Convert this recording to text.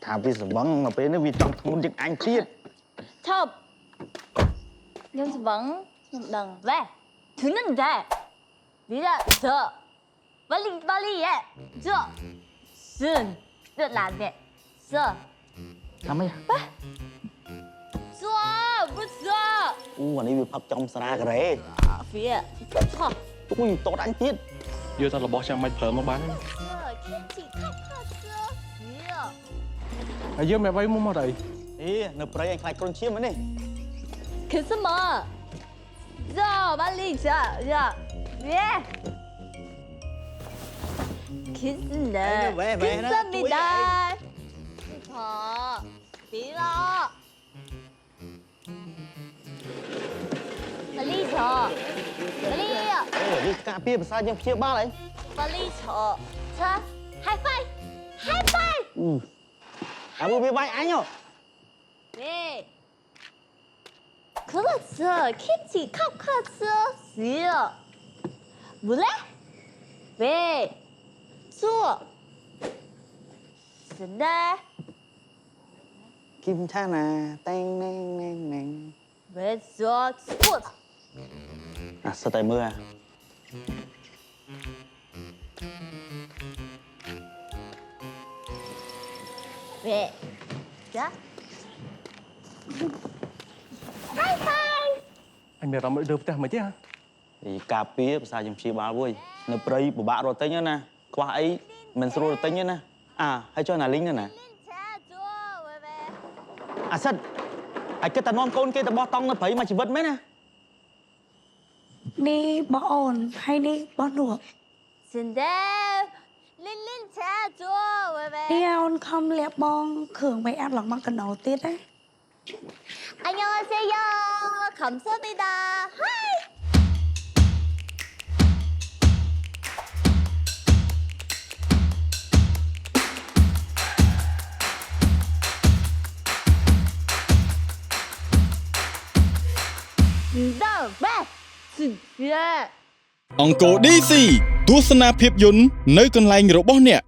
thà vì sự vắng mà bên nó vì trong thôn những anh tiết 첩 연습방 당 왜 듣는데 네가 저 빨리 해저순 뜻나네 저 làm ấy 쏘不쏘 anh ấy bị phập trong xa cái đấy phía 쳐 ui tốt anh tiết vô tao là bỏ sang mày phở mà bán 김치 카카스 à vô mẹ bay mua mà đây ê nộp đây anh khai con chiêm ấy này 그스마 저 빨리 자 예. 키스네 키스입니다 저 빌어 빨리 쳐 ê đi cà phê sao nhưng chia ba lại 빨리 자 하이파이 à bữa bay anh nhở 네 그렇죠 김치 카카스 쓰여 몰래? 왜? 쏘 쓴다 kim cha nè teng neng neng neng 왜 쏘? 스포츠 à sao tại mưa à 왜? 자 하이파이 anh mẹ làm được tao mày chứ hả thì cà phê sao nhưng chia ba vui nộp đây của bạn rồi tính nhá nè qua ấy mình sẽ rồi tính nhá nè à hay cho là lính nữa nè à sân ai cái tao non con kia tao bỏ tông nó phải mà chỉ vật mấy nè นี่บ่อ่อนให้นี่บ่หนวก 진짜 린린 자줘 왜왜 นี่เอาคำเรียบบองเขื่องไปแอดหลังมังกันเอาติดได้ 안녕하세요 감사합니다 하이 왜 진짜 អង្គរ DC ទស្សនាភាពយន្តនៅកន្លែងរបស់អ្នក